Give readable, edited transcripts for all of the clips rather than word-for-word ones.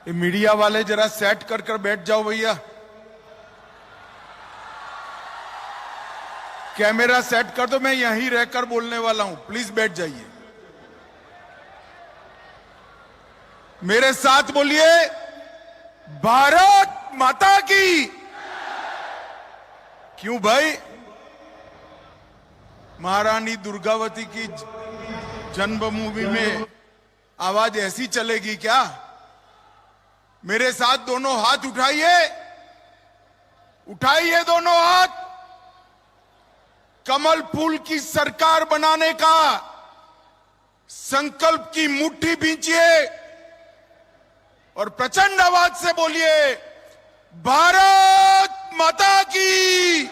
ये मीडिया वाले जरा सेट कर कर बैठ जाओ भैया। कैमरा सेट कर दो, मैं यहीं रहकर बोलने वाला हूं, प्लीज बैठ जाइए। मेरे साथ बोलिए, भारत माता की। क्यों भाई, महारानी दुर्गावती की जन्मभूमि में आवाज ऐसी चलेगी क्या? मेरे साथ दोनों हाथ उठाइए, उठाइए दोनों हाथ। कमल फूल की सरकार बनाने का संकल्प की मुट्ठी भींचिए और प्रचंड आवाज से बोलिए, भारत माता की,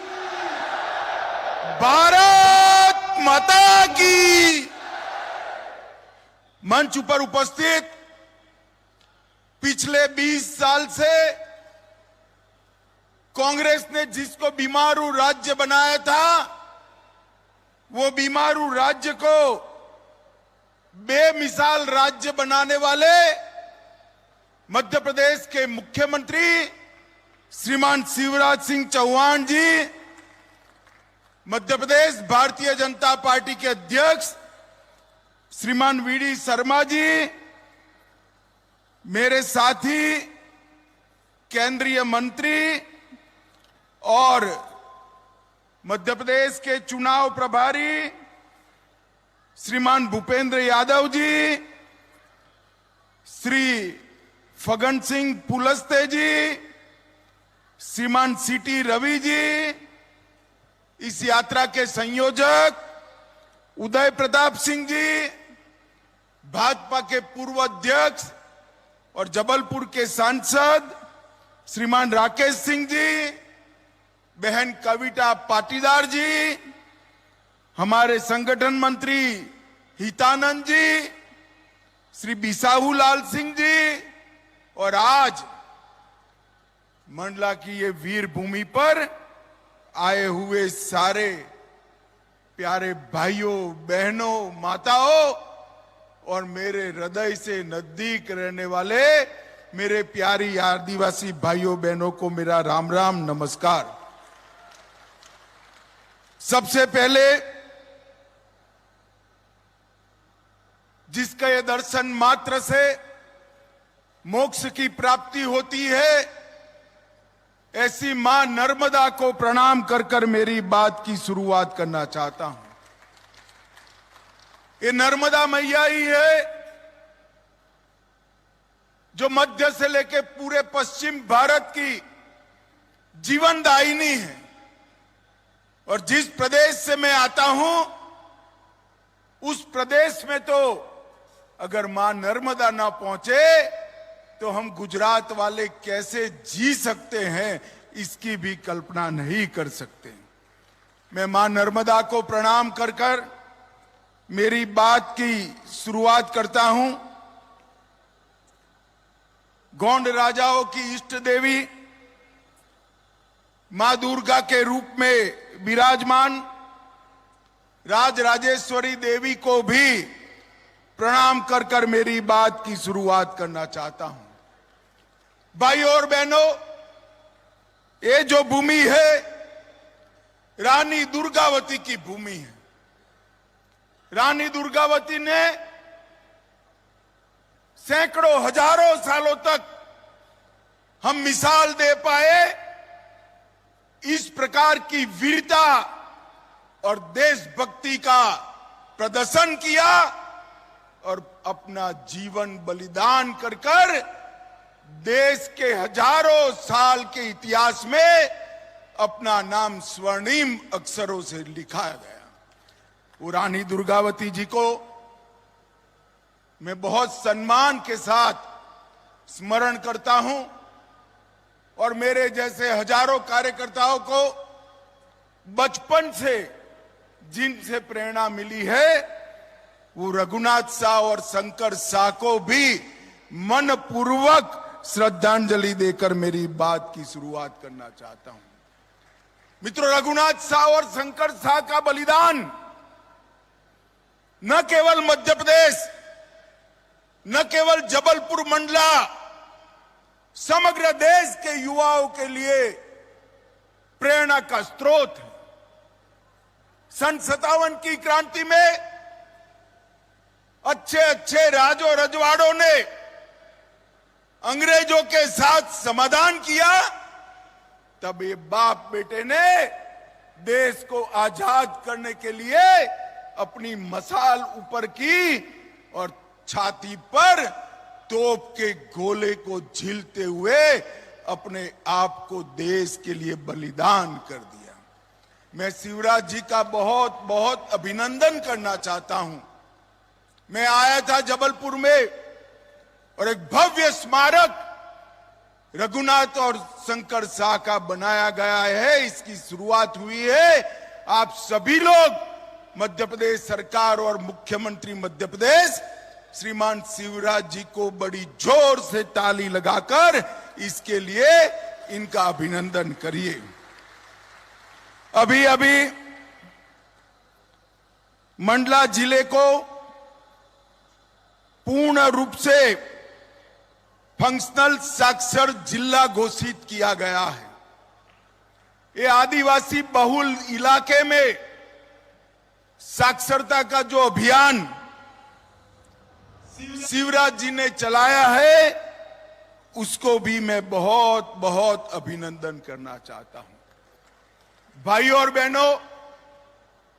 भारत माता की। मंच पर उपस्थित पिछले 20 साल से कांग्रेस ने जिसको बीमारू राज्य बनाया था, वो बीमारू राज्य को बेमिसाल राज्य बनाने वाले मध्य प्रदेश के मुख्यमंत्री श्रीमान शिवराज सिंह चौहान जी, मध्य प्रदेश भारतीय जनता पार्टी के अध्यक्ष श्रीमान वीडी शर्मा जी, मेरे साथी केंद्रीय मंत्री और मध्य प्रदेश के चुनाव प्रभारी श्रीमान भूपेंद्र यादव जी, श्री फगन सिंह पुलस्ते जी, श्रीमान सीटी रवि जी, इस यात्रा के संयोजक उदय प्रताप सिंह जी, भाजपा के पूर्व अध्यक्ष और जबलपुर के सांसद श्रीमान राकेश सिंह जी, बहन कविता पाटीदार जी, हमारे संगठन मंत्री हितानंद जी, श्री बिसाहू लाल सिंह जी, और आज मंडला की ये वीर भूमि पर आए हुए सारे प्यारे भाइयों बहनों माताओं और मेरे हृदय से नजदीक रहने वाले मेरे प्यारी आदिवासी भाइयों बहनों को मेरा राम राम नमस्कार। सबसे पहले जिसका ये दर्शन मात्र से मोक्ष की प्राप्ति होती है, ऐसी मां नर्मदा को प्रणाम कर कर मेरी बात की शुरुआत करना चाहता हूं। ये नर्मदा मैया ही है जो मध्य से लेकर पूरे पश्चिम भारत की जीवनदायिनी है। और जिस प्रदेश से मैं आता हूं, उस प्रदेश में तो अगर मां नर्मदा ना पहुंचे तो हम गुजरात वाले कैसे जी सकते हैं, इसकी भी कल्पना नहीं कर सकते। मैं मां नर्मदा को प्रणाम कर कर मेरी बात की शुरुआत करता हूं। गोंड राजाओं की इष्ट देवी मां दुर्गा के रूप में विराजमान राज राजेश्वरी देवी को भी प्रणाम कर कर मेरी बात की शुरुआत करना चाहता हूं। भाइयों और बहनों, ये जो भूमि है रानी दुर्गावती की भूमि है। रानी दुर्गावती ने सैकड़ों हजारों सालों तक हम मिसाल दे पाए इस प्रकार की वीरता और देशभक्ति का प्रदर्शन किया और अपना जीवन बलिदान कर कर देश के हजारों साल के इतिहास में अपना नाम स्वर्णिम अक्षरों से लिखा गया। वो रानी दुर्गावती जी को मैं बहुत सम्मान के साथ स्मरण करता हूं और मेरे जैसे हजारों कार्यकर्ताओं को बचपन से जिनसे प्रेरणा मिली है, वो रघुनाथ शाह और शंकर शाह को भी मनपूर्वक श्रद्धांजलि देकर मेरी बात की शुरुआत करना चाहता हूं। मित्रों, रघुनाथ शाह और शंकर शाह का बलिदान न केवल मध्य प्रदेश, न केवल जबलपुर मंडला, समग्र देश के युवाओं के लिए प्रेरणा का स्रोत है। सन 57 की क्रांति में अच्छे अच्छे राजों रजवाड़ों ने अंग्रेजों के साथ समाधान किया, तब ये बाप बेटे ने देश को आजाद करने के लिए अपनी मशाल ऊपर की और छाती पर तोप के गोले को झीलते हुए अपने आप को देश के लिए बलिदान कर दिया। मैं शिवराज जी का बहुत बहुत अभिनंदन करना चाहता हूं। मैं आया था जबलपुर में और एक भव्य स्मारक रघुनाथ और शंकर शाह का बनाया गया है, इसकी शुरुआत हुई है। आप सभी लोग मध्य प्रदेश सरकार और मुख्यमंत्री मध्य प्रदेश श्रीमान शिवराज जी को बड़ी जोर से ताली लगाकर इसके लिए इनका अभिनंदन करिए। अभी अभी मंडला जिले को पूर्ण रूप से फंक्शनल साक्षर जिला घोषित किया गया है। ये आदिवासी बहुल इलाके में साक्षरता का जो अभियान शिवराज जी ने चलाया है, उसको भी मैं बहुत बहुत अभिनंदन करना चाहता हूं। भाइयों और बहनों,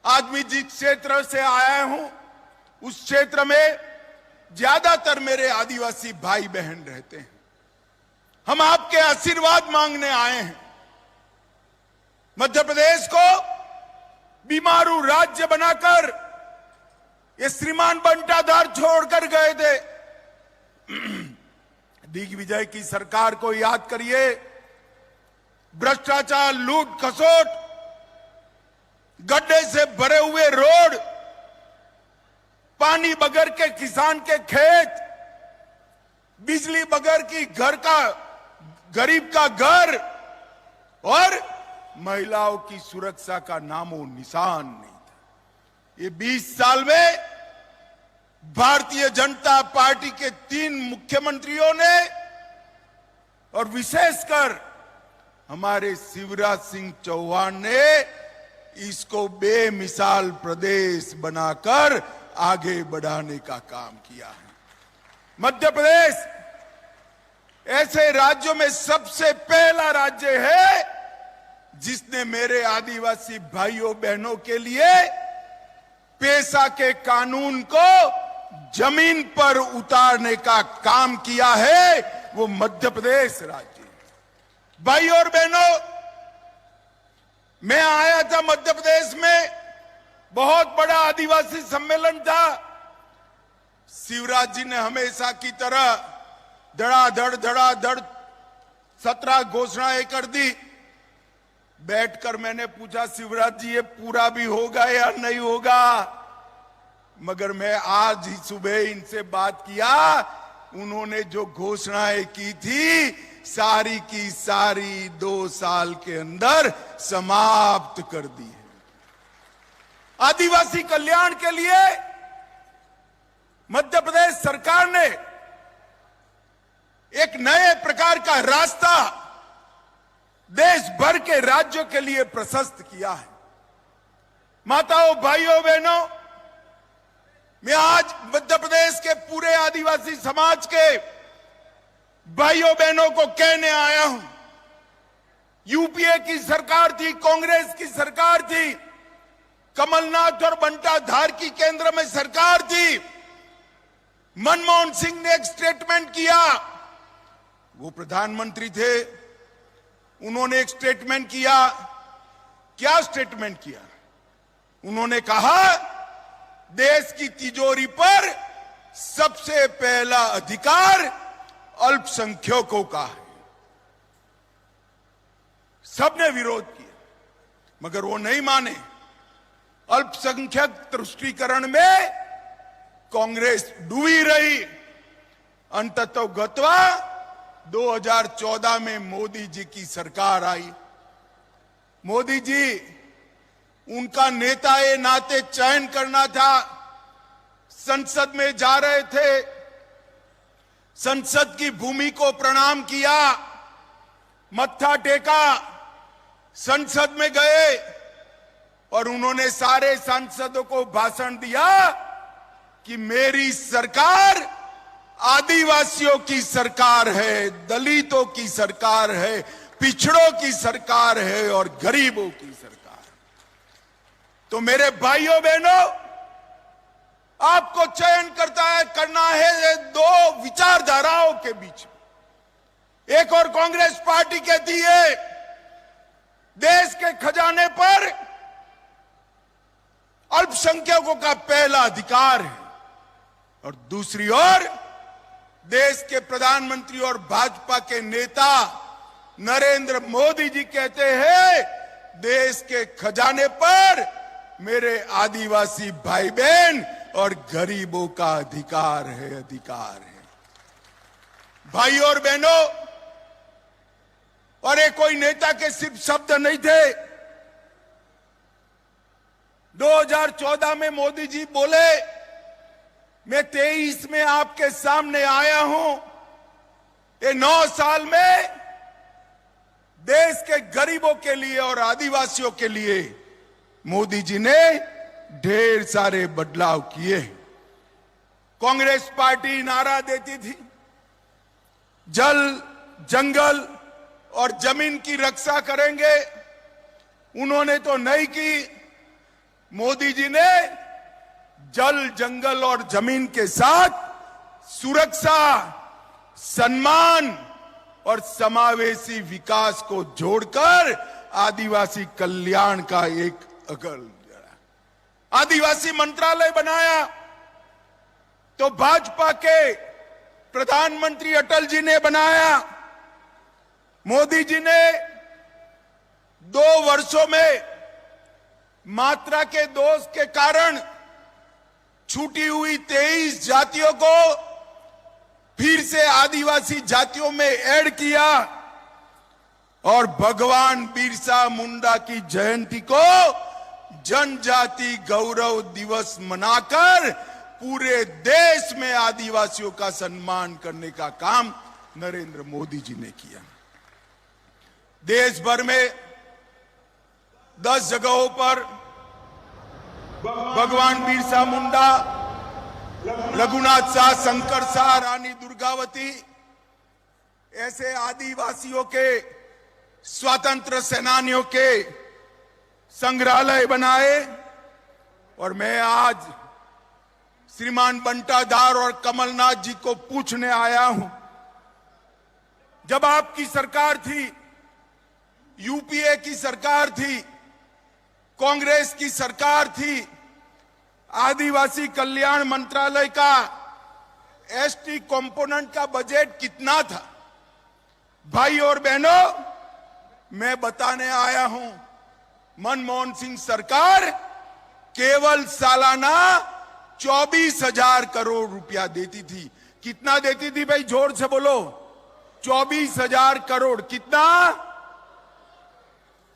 आज मैं जिस क्षेत्र से आया हूं उस क्षेत्र में ज्यादातर मेरे आदिवासी भाई बहन रहते हैं। हम आपके आशीर्वाद मांगने आए हैं। मध्य प्रदेश को बीमारू राज्य बनाकर ये श्रीमान बंटाधार छोड़कर गए थे। दिग्विजय की सरकार को याद करिए। भ्रष्टाचार, लूट खसोट, गड्ढे से भरे हुए रोड, पानी बगैर के किसान के खेत, बिजली बगैर की घर का गरीब का घर और महिलाओं की सुरक्षा का नामो निशान नहीं था। ये 20 साल में भारतीय जनता पार्टी के 3 मुख्यमंत्रियों ने और विशेषकर हमारे शिवराज सिंह चौहान ने इसको बेमिसाल प्रदेश बनाकर आगे बढ़ाने का काम किया है। मध्य प्रदेश ऐसे राज्यों में सबसे पहला राज्य है जिसने मेरे आदिवासी भाइयों बहनों के लिए पेशा के कानून को जमीन पर उतारने का काम किया है। वो मध्य प्रदेश राज्य। भाइयों और बहनों, मैं आया था मध्य प्रदेश में, बहुत बड़ा आदिवासी सम्मेलन था। शिवराज जी ने हमेशा की तरह धड़ाधड़ 17 घोषणाएं कर दी। बैठकर मैंने पूछा, शिवराज जी ये पूरा भी होगा या नहीं होगा? मगर मैं आज ही सुबह इनसे बात किया, उन्होंने जो घोषणाएं की थी सारी की सारी 2 साल के अंदर समाप्त कर दी है। आदिवासी कल्याण के लिए मध्य प्रदेश सरकार ने एक नए प्रकार का रास्ता देश भर के राज्यों के लिए प्रशस्त किया है। माताओं, भाइयों, बहनों, मैं आज मध्य प्रदेश के पूरे आदिवासी समाज के भाइयों बहनों को कहने आया हूं। यूपीए की सरकार थी, कांग्रेस की सरकार थी, कमलनाथ और बंटाधार की केंद्र में सरकार थी। मनमोहन सिंह ने एक स्टेटमेंट किया, वो प्रधानमंत्री थे, उन्होंने एक स्टेटमेंट किया। क्या स्टेटमेंट किया? उन्होंने कहा देश की तिजोरी पर सबसे पहला अधिकार अल्पसंख्यकों का है। सबने विरोध किया मगर वो नहीं माने। अल्पसंख्यक तुष्टीकरण में कांग्रेस डूबी रही। अंततः गत्वा 2014 में मोदी जी की सरकार आई। मोदी जी, उनका नेता ये नाते चयन करना था। संसद में जा रहे थे, संसद की भूमि को प्रणाम किया, मत्था टेका, संसद में गए और उन्होंने सारे सांसदों को भाषण दिया कि मेरी सरकार आदिवासियों की सरकार है, दलितों की सरकार है, पिछड़ों की सरकार है और गरीबों की सरकार। तो मेरे भाइयों बहनों, आपको चयन करना है दो विचारधाराओं के बीच में। एक और कांग्रेस पार्टी कहती है देश के खजाने पर अल्पसंख्यकों का पहला अधिकार है, और दूसरी ओर देश के प्रधानमंत्री और भाजपा के नेता नरेंद्र मोदी जी कहते हैं देश के खजाने पर मेरे आदिवासी भाई बहन और गरीबों का अधिकार है, अधिकार है। भाई और बहनों, और ये कोई नेता के सिर्फ शब्द नहीं थे। 2014 में मोदी जी बोले मैं 23 में आपके सामने आया हूं, ये 9 साल में देश के गरीबों के लिए और आदिवासियों के लिए मोदी जी ने ढेर सारे बदलाव किए। कांग्रेस पार्टी नारा देती थी जल, जंगल और जमीन की रक्षा करेंगे, उन्होंने तो नहीं की। मोदी जी ने जल, जंगल और जमीन के साथ सुरक्षा, सम्मान और समावेशी विकास को जोड़कर आदिवासी कल्याण का एक अगल आदिवासी मंत्रालय बनाया। तो भाजपा के प्रधानमंत्री अटल जी ने बनाया। मोदी जी ने 2 वर्षों में मात्रा के दोष के कारण छूटी हुई 23 जातियों को फिर से आदिवासी जातियों में ऐड किया और भगवान बिरसा मुंडा की जयंती को जनजाति गौरव दिवस मनाकर पूरे देश में आदिवासियों का सम्मान करने का काम नरेंद्र मोदी जी ने किया। देश भर में 10 जगहों पर भगवान बिरसा मुंडा, रघुनाथ शाह, शंकर शाह, रानी दुर्गावती ऐसे आदिवासियों के, स्वतंत्र सेनानियों के संग्रहालय बनाए। और मैं आज श्रीमान बंटाधार और कमलनाथ जी को पूछने आया हूं, जब आपकी सरकार थी, यूपीए की सरकार थी, कांग्रेस की सरकार थी, आदिवासी कल्याण मंत्रालय का एसटी कंपोनेंट का बजट कितना था? भाई और बहनों, मैं बताने आया हूं, मनमोहन सिंह सरकार केवल सालाना 24,000 करोड़ रुपया देती थी। कितना देती थी भाई, जोर से बोलो? 24,000 करोड़। कितना?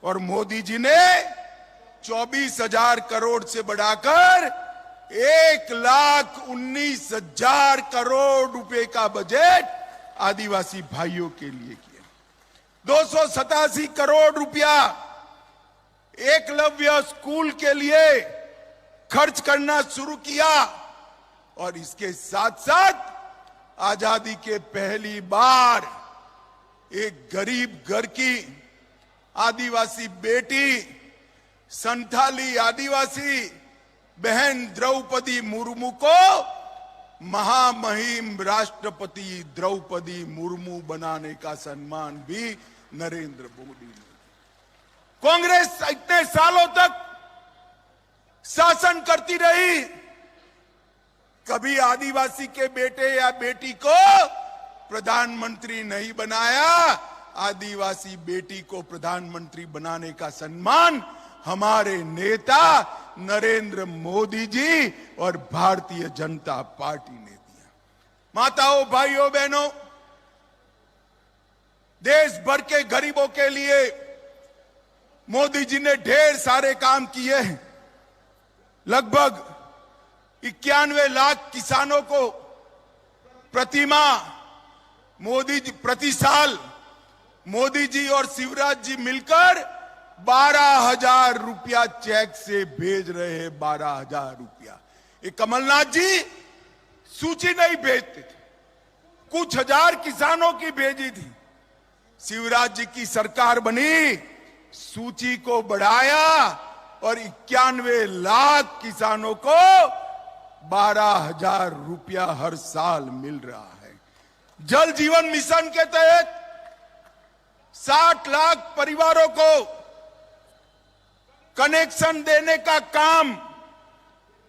और मोदी जी ने 24,000 करोड़ से बढ़ाकर 1,19,000 करोड़ रुपए का बजट आदिवासी भाइयों के लिए किया। 287 करोड़ रुपया एकलव्य स्कूल के लिए खर्च करना शुरू किया। और इसके साथ साथ आजादी के पहली बार एक गरीब घर की आदिवासी बेटी, संथाली आदिवासी बहन द्रौपदी मुर्मू को महामहिम राष्ट्रपति द्रौपदी मुर्मू बनाने का सम्मान भी नरेंद्र मोदी ने। कांग्रेस इतने सालों तक शासन करती रही, कभी आदिवासी के बेटे या बेटी को प्रधानमंत्री नहीं बनाया। आदिवासी बेटी को प्रधानमंत्री बनाने का सम्मान हमारे नेता नरेंद्र मोदी जी और भारतीय जनता पार्टी ने दिया। माताओं, भाइयों, बहनों, देश भर के गरीबों के लिए मोदी जी ने ढेर सारे काम किए हैं। लगभग 91 लाख किसानों को प्रतिमाह मोदी जी प्रति साल मोदी जी और शिवराज जी मिलकर 12,000 रुपया चेक से भेज रहे हैं। 12,000 रुपया। ये कमलनाथ जी सूची नहीं भेजते थे, कुछ हजार किसानों की भेजी थी। शिवराज जी की सरकार बनी, सूची को बढ़ाया और 91 लाख किसानों को 12,000 रुपया हर साल मिल रहा है। जल जीवन मिशन के तहत 60 लाख परिवारों को कनेक्शन देने का काम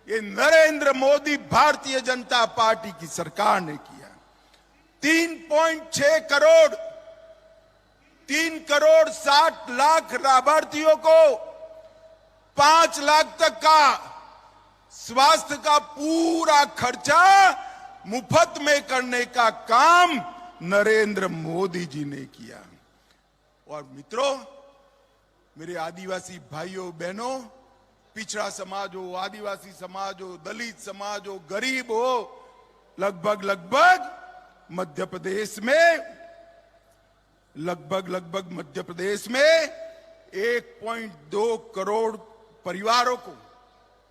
ये नरेंद्र मोदी भारतीय जनता पार्टी की सरकार ने किया। 3.6 करोड़ 3 करोड़ 60 लाख लाभार्थियों को 5 लाख तक का स्वास्थ्य का पूरा खर्चा मुफ्त में करने का काम नरेंद्र मोदी जी ने किया। और मित्रों, मेरे आदिवासी भाइयों बहनों, पिछड़ा समाज हो, आदिवासी समाज हो, दलित समाज हो, गरीब हो, लगभग मध्य प्रदेश में 1.2 करोड़ परिवारों को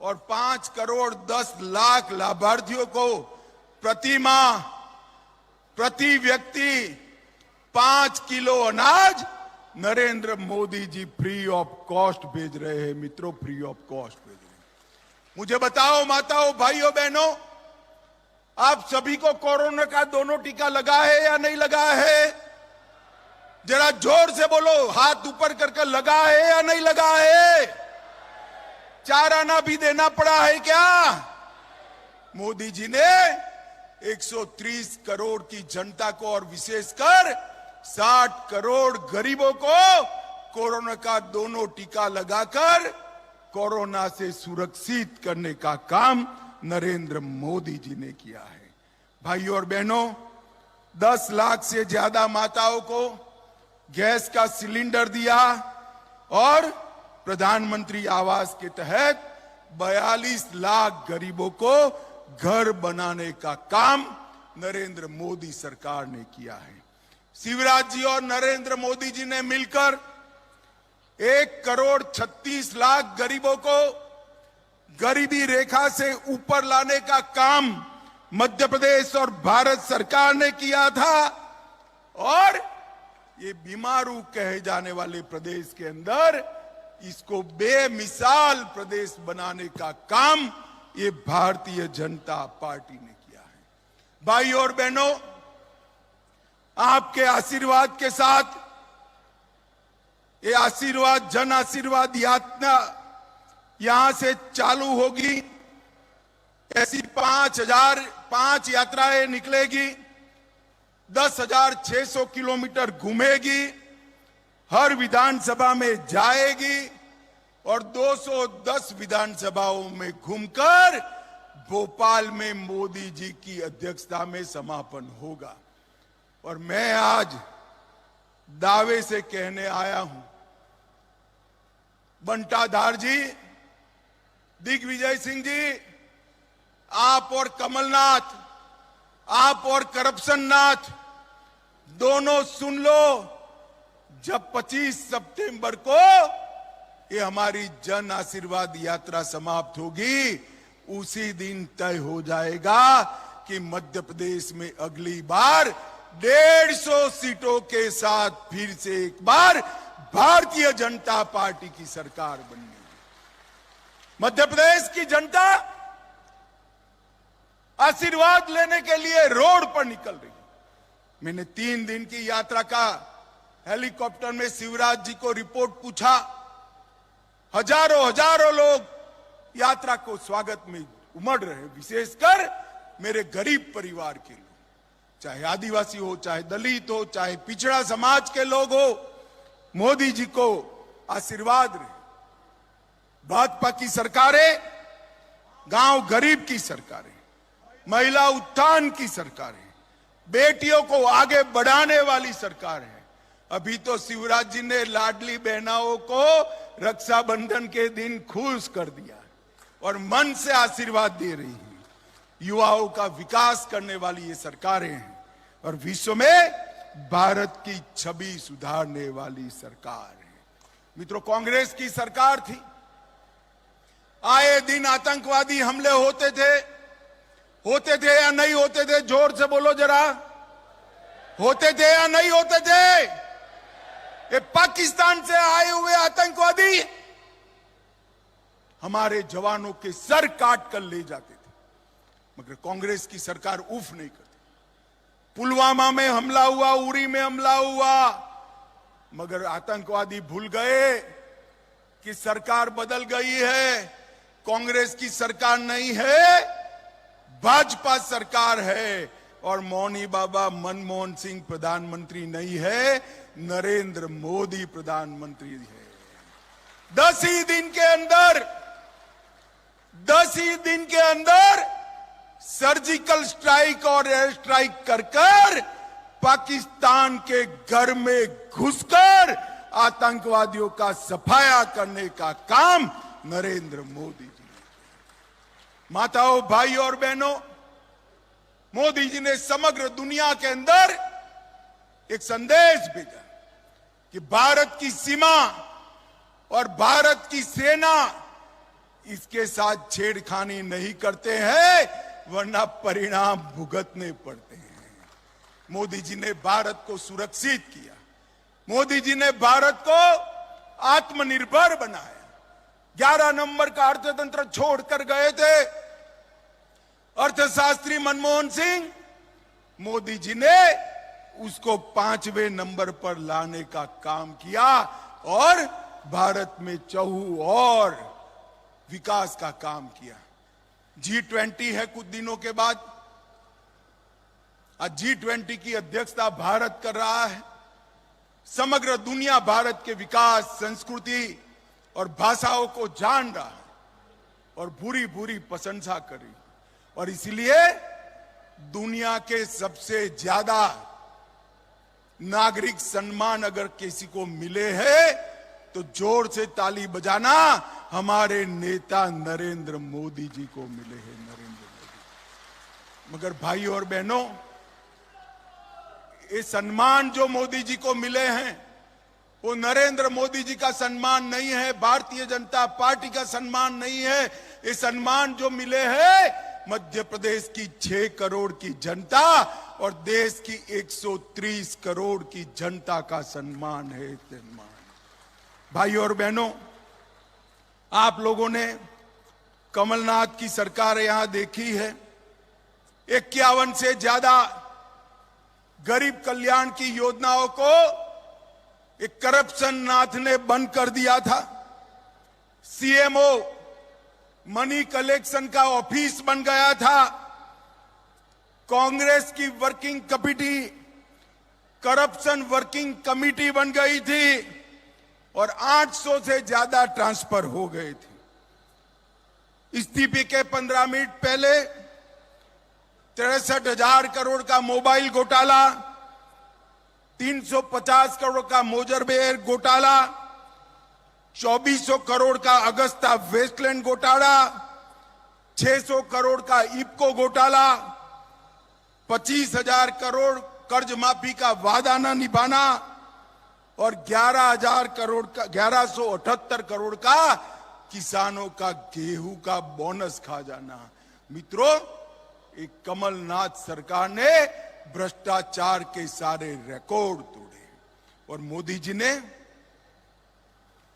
और 5 करोड़ 10 लाख लाभार्थियों को प्रति माह प्रति व्यक्ति 5 किलो अनाज Narendra Modi ji free of cost भेज रहे हैं। मित्रों, फ्री ऑफ कॉस्ट भेज रहे हैं। मुझे बताओ माताओं, भाइयों, बहनों, आप सभी को कोरोना का दोनों टीका लगा है या नहीं लगा है? जरा जोर से बोलो, हाथ ऊपर करके लगा है या नहीं लगा है? 4 आना भी देना पड़ा है क्या? मोदी जी ने 130 करोड़ की जनता को और विशेषकर 60 करोड़ गरीबों को कोरोना का दोनों टीका लगाकर कोरोना से सुरक्षित करने का काम नरेंद्र मोदी जी ने किया है। भाइयों और बहनों, 10 लाख से ज्यादा माताओं को गैस का सिलेंडर दिया और प्रधानमंत्री आवास के तहत 42 लाख गरीबों को घर बनाने का काम नरेंद्र मोदी सरकार ने किया है। शिवराज जी और नरेंद्र मोदी जी ने मिलकर 1 करोड़ 36 लाख गरीबों को गरीबी रेखा से ऊपर लाने का काम मध्य प्रदेश और भारत सरकार ने किया था। और ये बीमारू कहे जाने वाले प्रदेश के अंदर इसको बेमिसाल प्रदेश बनाने का काम ये भारतीय जनता पार्टी ने किया है। भाइयों और बहनों, आपके आशीर्वाद के साथ ये आशीर्वाद जन आशीर्वाद यात्रा यहां से चालू होगी। ऐसी 5 यात्राएं निकलेगी, 10,600 किलोमीटर घूमेगी, हर विधानसभा में जाएगी और 210 विधानसभाओं में घूमकर भोपाल में मोदी जी की अध्यक्षता में समापन होगा। और मैं आज दावे से कहने आया हूं, बंटाधार जी, दिग्विजय सिंह जी, आप और कमलनाथ, आप और करप्शन नाथ दोनों सुन लो, जब 25 सितंबर को ये हमारी जन आशीर्वाद यात्रा समाप्त होगी, उसी दिन तय हो जाएगा कि मध्य प्रदेश में अगली बार 150 सीटों के साथ फिर से एक बार भारतीय जनता पार्टी की सरकार बननी है। मध्य प्रदेश की जनता आशीर्वाद लेने के लिए रोड पर निकल रही है। मैंने 3 दिन की यात्रा का हेलीकॉप्टर में शिवराज जी को रिपोर्ट पूछा। हजारों लोग यात्रा को स्वागत में उमड़ रहे, विशेषकर मेरे गरीब परिवार के लोग, चाहे आदिवासी हो, चाहे दलित हो, चाहे पिछड़ा समाज के लोग हो। मोदी जी को आशीर्वाद रहे। भाजपा की सरकारें गांव गरीब की सरकारें, महिला उत्थान की सरकारें, बेटियों को आगे बढ़ाने वाली सरकार है। अभी तो शिवराज जी ने लाडली बहनाओं को रक्षाबंधन के दिन खुश कर दिया और मन से आशीर्वाद दे रही है। युवाओं का विकास करने वाली ये सरकारें हैं। और विश्व में भारत की छवि सुधारने वाली सरकार है। मित्रों, कांग्रेस की सरकार थी, आए दिन आतंकवादी हमले होते थे या नहीं होते थे? जोर से बोलो जरा, होते थे या नहीं होते थे? ये पाकिस्तान से आए हुए आतंकवादी हमारे जवानों के सर काट कर ले जाते थे, मगर कांग्रेस की सरकार उफ नहीं करती। पुलवामा में हमला हुआ, उरी में हमला हुआ, मगर आतंकवादी भूल गए कि सरकार बदल गई है, कांग्रेस की सरकार नहीं है, भाजपा सरकार है। और मौनी बाबा मनमोहन सिंह प्रधानमंत्री नहीं है, नरेंद्र मोदी प्रधानमंत्री है। 10 ही दिन के अंदर सर्जिकल स्ट्राइक और एयर स्ट्राइक कर पाकिस्तान के घर में घुसकर आतंकवादियों का सफाया करने का काम नरेंद्र मोदी जी ने। माताओं, भाई और बहनों, मोदी जी ने समग्र दुनिया के अंदर एक संदेश भेजा कि भारत की सीमा और भारत की सेना इसके साथ छेड़खानी नहीं करते हैं, वरना परिणाम भुगतने पड़ते हैं। मोदी जी ने भारत को सुरक्षित किया, मोदी जी ने भारत को आत्मनिर्भर बनाया। 11 नंबर का अर्थतंत्र छोड़कर गए थे अर्थशास्त्री मनमोहन सिंह, मोदी जी ने उसको 5वें नंबर पर लाने का काम किया और भारत में चहु और विकास का काम किया। G20 है कुछ दिनों के बाद, आज G20 की अध्यक्षता भारत कर रहा है। समग्र दुनिया भारत के विकास, संस्कृति और भाषाओं को जान रहा है और भूरी भूरी प्रशंसा कर रही है। और इसलिए दुनिया के सबसे ज्यादा नागरिक सम्मान अगर किसी को मिले हैं तो जोर से ताली बजाना हमारे नेता नरेंद्र मोदी जी को मिले हैं, नरेंद्र मोदी। मगर भाई और बहनों, ये सम्मान जो मोदी जी को मिले हैं वो नरेंद्र मोदी जी का सम्मान नहीं है, भारतीय जनता पार्टी का सम्मान नहीं है। ये सम्मान जो मिले हैं मध्य प्रदेश की 6 करोड़ की जनता और देश की 130 करोड़ की जनता का सम्मान है। सम्मान भाई और बहनों, आप लोगों ने कमलनाथ की सरकार यहां देखी है। 51 से ज्यादा गरीब कल्याण की योजनाओं को एक करप्शन नाथ ने बंद कर दिया था। सीएमओ मनी कलेक्शन का ऑफिस बन गया था। कांग्रेस की working committee corruption working committee बन गई थी और 800 से ज्यादा ट्रांसफर हो गए थे। इस्तीफे के 15 मिनट पहले 63,000 करोड़ का मोबाइल घोटाला, 350 करोड़ का मोजरबेर घोटाला, 2400 करोड़ का अगस्ता वेस्टलैंड घोटाला, 600 करोड़ का इफ्को घोटाला, 25,000 करोड़ कर्ज माफी का वादा न निभाना और 11,878 करोड़ का किसानों का गेहूं का बोनस खा जाना। मित्रों, एक कमलनाथ सरकार ने भ्रष्टाचार के सारे रिकॉर्ड तोड़े और मोदी जी ने,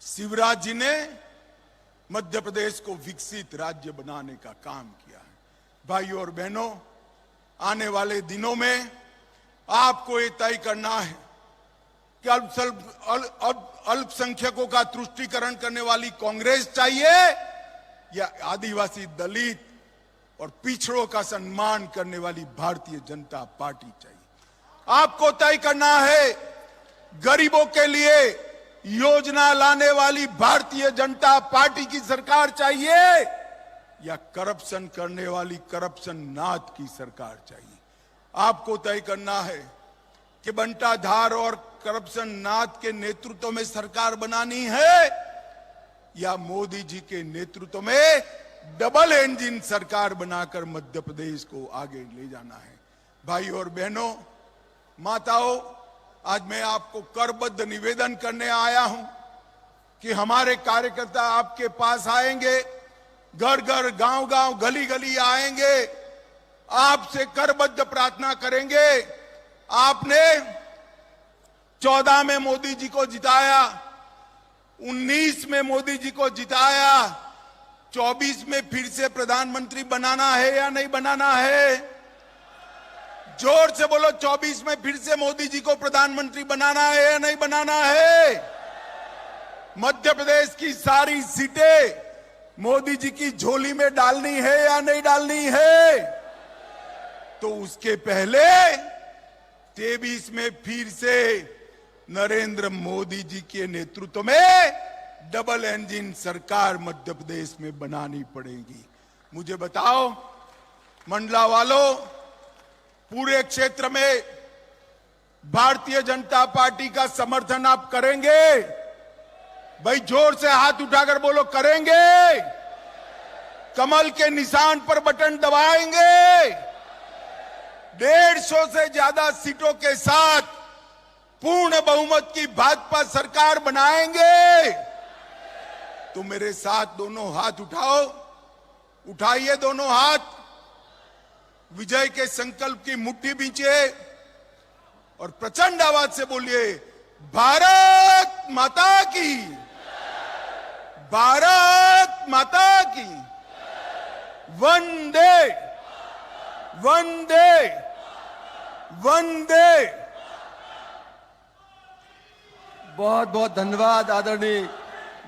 शिवराज जी ने मध्य प्रदेश को विकसित राज्य बनाने का काम किया है। भाइयों और बहनों, आने वाले दिनों में आपको ये तय करना है कि अल्पसंख्यकों का तुष्टीकरण करने वाली कांग्रेस चाहिए या आदिवासी, दलित और पिछड़ों का सम्मान करने वाली भारतीय जनता पार्टी चाहिए। आपको तय करना है गरीबों के लिए योजना लाने वाली भारतीय जनता पार्टी की सरकार चाहिए या करप्शन करने वाली करप्शन नाथ की सरकार चाहिए। आपको तय करना है कि बंटाधार और करप्शन नाथ के नेतृत्व में सरकार बनानी है या मोदी जी के नेतृत्व में डबल इंजन सरकार बनाकर मध्य प्रदेश को आगे ले जाना है। भाई और बहनों, माताओं, आज मैं आपको करबद्ध निवेदन करने आया हूं कि हमारे कार्यकर्ता आपके पास आएंगे, घर घर, गांव गांव, गली गली आएंगे, आपसे करबद्ध प्रार्थना करेंगे। आपने 14 में मोदी जी को जिताया, 19 में मोदी जी को जिताया, 24 में फिर से प्रधानमंत्री बनाना है या नहीं बनाना है? जोर से बोलो, 24 में फिर से मोदी जी को प्रधानमंत्री बनाना है या नहीं बनाना है? मध्य प्रदेश की सारी सीटें मोदी जी की झोली में डालनी है या नहीं डालनी है? तो उसके पहले 23 में फिर से नरेंद्र मोदी जी के नेतृत्व में डबल इंजन सरकार मध्य प्रदेश में बनानी पड़ेगी। मुझे बताओ मंडला वालों, पूरे क्षेत्र में भारतीय जनता पार्टी का समर्थन आप करेंगे? भाई जोर से हाथ उठाकर बोलो, करेंगे? कमल के निशान पर बटन दबाएंगे? 150 से ज्यादा सीटों के साथ पूर्ण बहुमत की भाजपा सरकार बनाएंगे? तो मेरे साथ दोनों हाथ उठाओ, उठाइए दोनों हाथ, विजय के संकल्प की मुट्ठी बींचे और प्रचंड आवाज से बोलिए, भारत माता की, भारत माता की, वंदे वंदे वंदे। बहुत बहुत धन्यवाद आदरणीय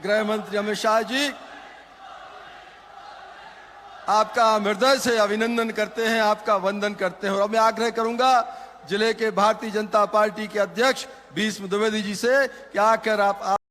गृह मंत्री अमित शाह जी, आपका हृदय से अभिनंदन करते हैं, आपका वंदन करते हैं। और मैं आग्रह करूंगा जिले के भारतीय जनता पार्टी के अध्यक्ष भीष्म द्विवेदी जी से कि आकर आप